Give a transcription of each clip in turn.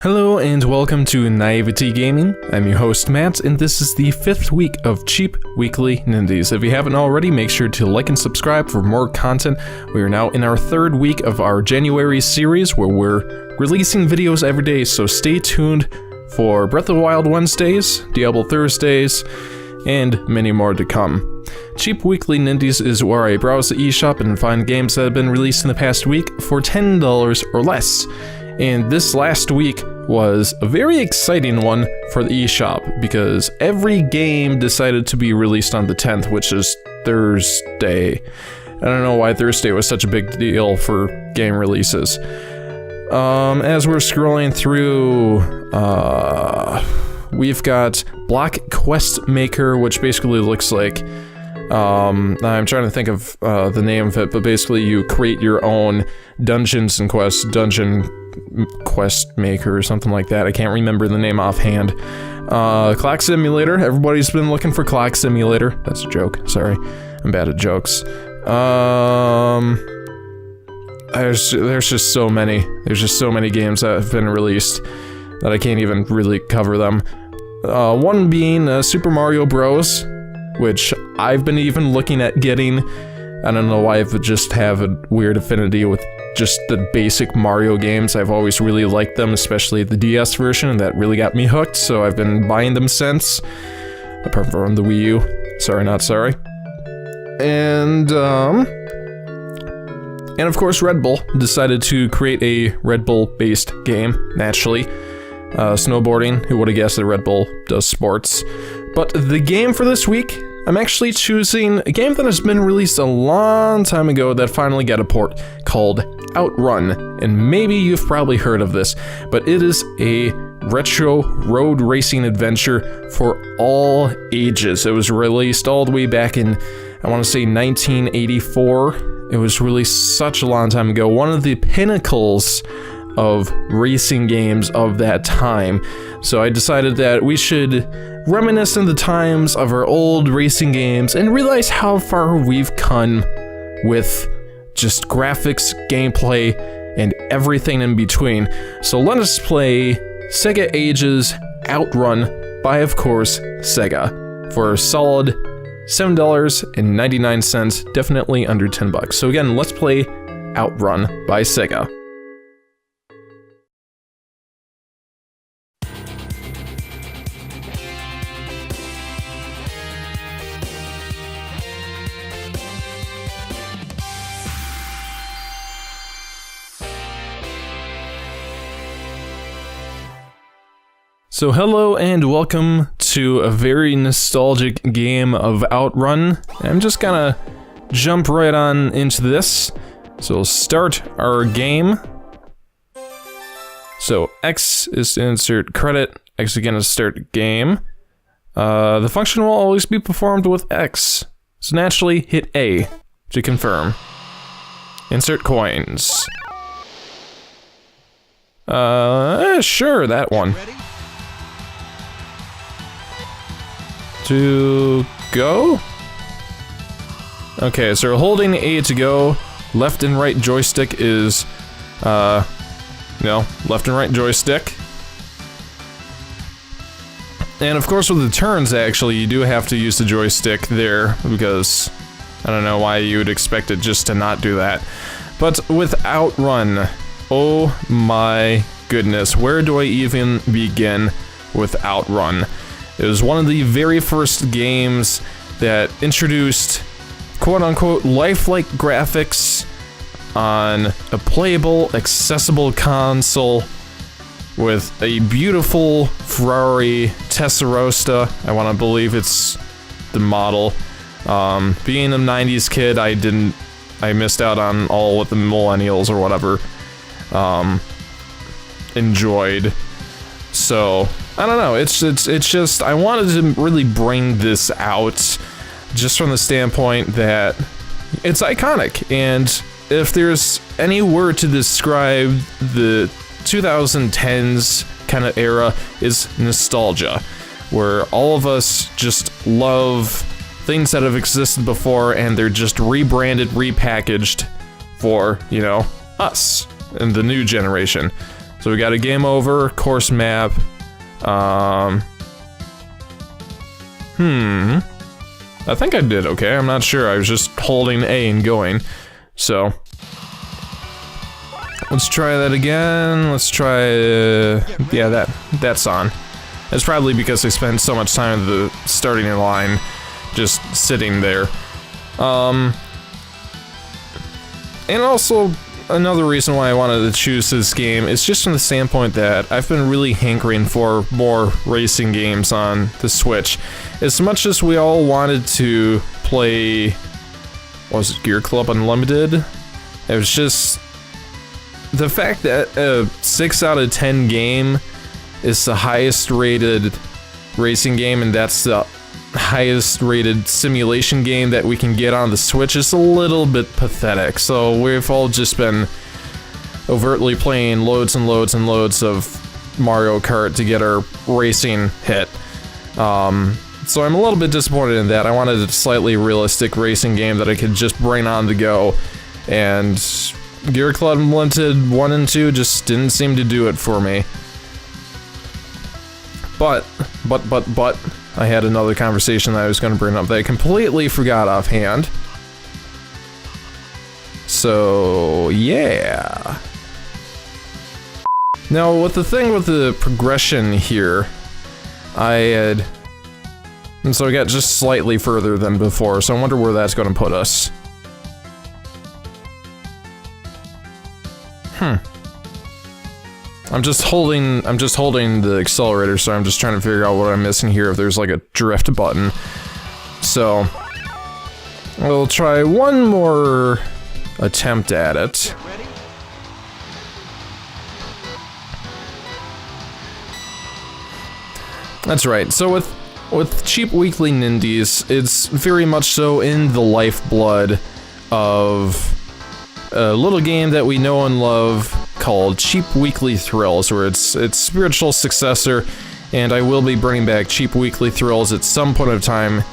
Hello and welcome to Naivety Gaming. I'm your host Matt, and this is the 5th week of Cheap Weekly Nindies. If you haven't already, make sure to like and subscribe for more content. We are now in our 3rd week of our January series where we're releasing videos every day, so stay tuned for Breath of the Wild Wednesdays, Diablo Thursdays, and many more to come. Cheap Weekly Nindies is where I browse the eShop and find games that have been released in the past week for $10 or less. And this last week was a very exciting one for the eShop because every game decided to be released on the 10th, which is Thursday. I don't know why Thursday was such a big deal for game releases. As we're scrolling through, we've got Block Quest Maker, which basically looks like, I'm trying to think of the name of it, but basically you create your own dungeons and quests, dungeon quest maker or something like that. I can't remember the name offhand. Clock Simulator. Everybody's been looking for Clock Simulator. That's a joke. Sorry. I'm bad at jokes. There's just so many. There's just so many games that have been released that I can't even really cover them. One being Super Mario Bros., which I've been even looking at getting. I don't know why I just have a weird affinity with just the basic Mario games. I've always really liked them, especially the DS version, and that really got me hooked, so I've been buying them since. Apart from the Wii U. Sorry, not sorry. And of course Red Bull decided to create a Red Bull-based game, naturally. Snowboarding, who would have guessed that Red Bull does sports. But the game for this week, I'm actually choosing a game that has been released a long time ago that finally got a port, called Outrun, and maybe you've probably heard of this, but it is a retro road racing adventure for all ages. It was released all the way back in, I want to say 1984. It was released such a long time ago, one of the pinnacles of racing games of that time. So I decided that we should reminisce in the times of our old racing games and realize how far we've come with just graphics, gameplay, and everything in between. So let us play Sega Ages Outrun by, of course, Sega for a solid $7.99, definitely under $10. So again, let's play Outrun by Sega. So hello and welcome to a very nostalgic game of Outrun. I'm just gonna jump right on into this. So we'll start our game. So X is to insert credit, X again is to start game. The function will always be performed with X. So naturally hit A to confirm. Insert coins. Sure, that one. To go? Okay, so we're holding A to go. Left and right joystick is, left and right joystick. And of course with the turns, actually, you do have to use the joystick there, because I don't know why you would expect it just to not do that. But with Outrun, oh my goodness, where do I even begin with Outrun? It was one of the very first games that introduced quote-unquote lifelike graphics on a playable, accessible console with a beautiful Ferrari Testarossa. I want to believe it's the model. Being a 90s kid, I missed out on all what the millennials or whatever enjoyed. So I don't know, it's just, I wanted to really bring this out just from the standpoint that it's iconic, and if there's any word to describe the 2010s kind of era, is nostalgia, where all of us just love things that have existed before and they're just rebranded, repackaged for, you know, us and the new generation. So we got a game over, course map. I think I did okay. I'm not sure. I was just holding A and going. So let's try that again. Let's try. Yeah, that's on. It's probably because I spent so much time at the starting line, just sitting there. And also, another reason why I wanted to choose this game is just from the standpoint that I've been really hankering for more racing games on the Switch. As much as we all wanted to play, what was it, Gear Club Unlimited? It was just the fact that a 6 out of 10 game is the highest rated racing game, and that's the highest rated simulation game that we can get on the Switch is a little bit pathetic. So we've all just been overtly playing loads and loads and loads of Mario Kart to get our racing hit. So I'm a little bit disappointed in that. I wanted a slightly realistic racing game that I could just bring on the go, and Gear Club Unlimited 1 and 2 just didn't seem to do it for me. But, I had another conversation that I was going to bring up that I completely forgot offhand. So, yeah. Now, with the thing with the progression here, and so I got just slightly further than before, so I wonder where that's going to put us. I'm just holding the accelerator, so I'm just trying to figure out what I'm missing here, if there's like a drift button. So, we'll try one more attempt at it. That's right, so with Cheap Weekly Nindies, it's very much so in the lifeblood of a little game that we know and love called Cheap Weekly Thrills, where it's spiritual successor, and I will be bringing back Cheap Weekly Thrills at some point of time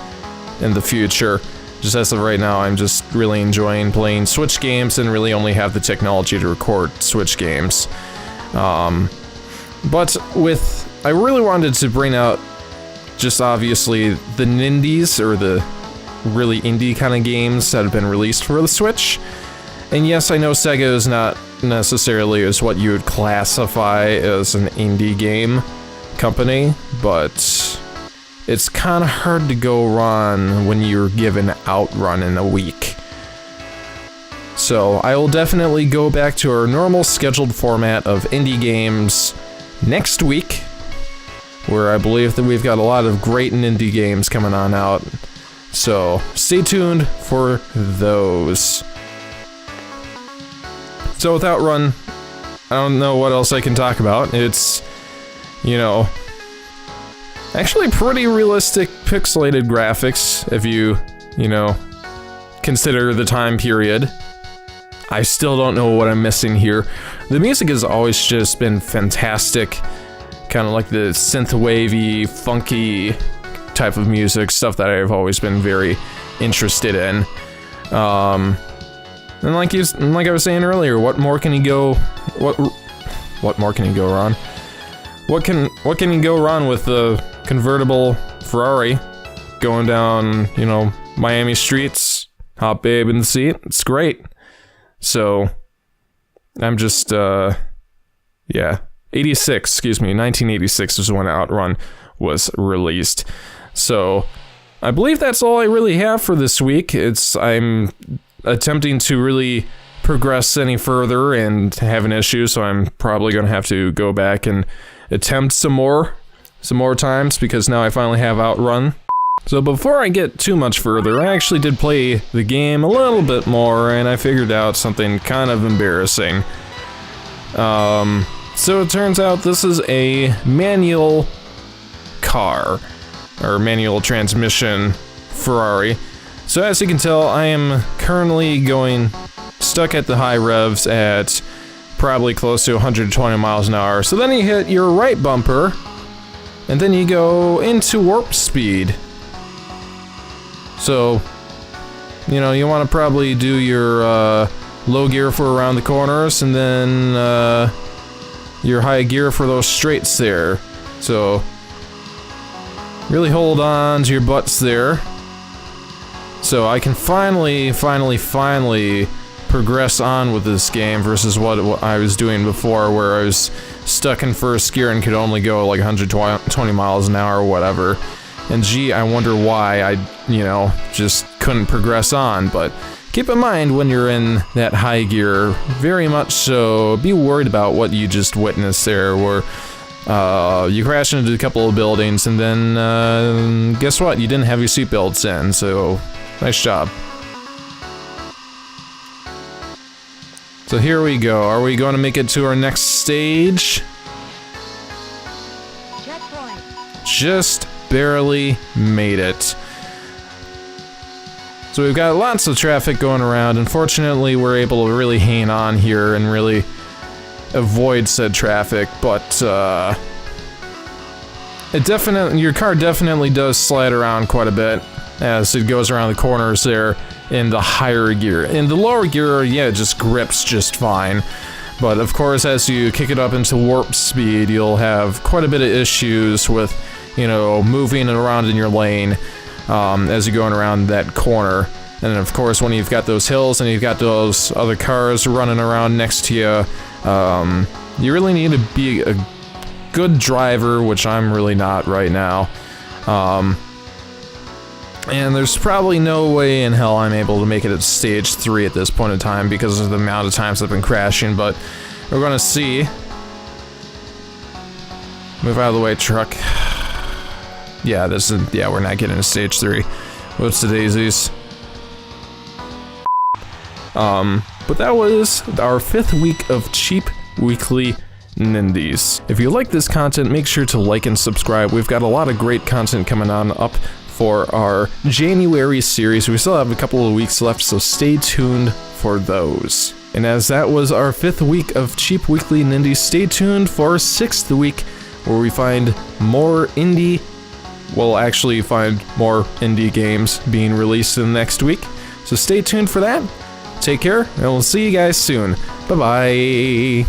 in the future. Just as of right now, I'm just really enjoying playing Switch games and really only have the technology to record Switch games. But I really wanted to bring out just obviously the Nindies, or the really indie kind of games that have been released for the Switch. And yes, I know SEGA is not necessarily as what you would classify as an indie game company, but it's kind of hard to go wrong when you're given Outrun in a week. So I will definitely go back to our normal scheduled format of indie games next week, where I believe that we've got a lot of great indie games coming on out. So stay tuned for those. So with Outrun, I don't know what else I can talk about. It's, actually pretty realistic pixelated graphics if you consider the time period. I still don't know what I'm missing here. The music has always just been fantastic. Kind of like the synth-wavy, funky type of music, stuff that I've always been very interested in. And like I was saying earlier, what more can you go wrong? What can you go wrong with the convertible Ferrari going down, Miami streets, hot babe in the seat? It's great. So I'm just 1986 is when Outrun was released. So I believe that's all I really have for this week. I'm attempting to really progress any further and have an issue, so I'm probably going to have to go back and attempt some more times, because now I finally have Outrun. So before I get too much further, I actually did play the game a little bit more, and I figured out something kind of embarrassing. So it turns out this is a manual car, or manual transmission Ferrari. So as you can tell, I am currently stuck at the high revs at probably close to 120 miles an hour. So then you hit your right bumper, and then you go into warp speed. So, you want to probably do your low gear for around the corners, and then your high gear for those straights there. So really hold on to your butts there. So I can finally progress on with this game versus what I was doing before, where I was stuck in first gear and could only go like 120 miles an hour or whatever. And gee, I wonder why I, just couldn't progress on. But keep in mind when you're in that high gear, very much so, be worried about what you just witnessed there, where you crashed into a couple of buildings and then guess what? You didn't have your seatbelts in, so nice job. So here we go. Are we going to make it to our next stage? Checkpoint. Just barely made it. So we've got lots of traffic going around. Unfortunately, we're able to really hang on here and really avoid said traffic, but your car definitely does slide around quite a bit as it goes around the corners there in the higher gear. In the lower gear, yeah, it just grips just fine. But of course, as you kick it up into warp speed, you'll have quite a bit of issues with, moving around in your lane as you're going around that corner. And of course, when you've got those hills and you've got those other cars running around next to you, you really need to be a good driver, which I'm really not right now. And there's probably no way in hell I'm able to make it at stage 3 at this point in time because of the amount of times I've been crashing, but we're gonna see. Move out of the way, truck. Yeah, we're not getting to stage 3. What's the daisies? But that was our 5th week of Cheap Weekly Nindies. If you like this content, make sure to like and subscribe. We've got a lot of great content coming on up for our January series. We still have a couple of weeks left, so stay tuned for those. And as that was our 5th week of Cheap Weekly Nindies, stay tuned for our 6th week, where we find more indie. We'll actually find more indie games being released in the next week. So stay tuned for that. Take care, and we'll see you guys soon. Bye-bye.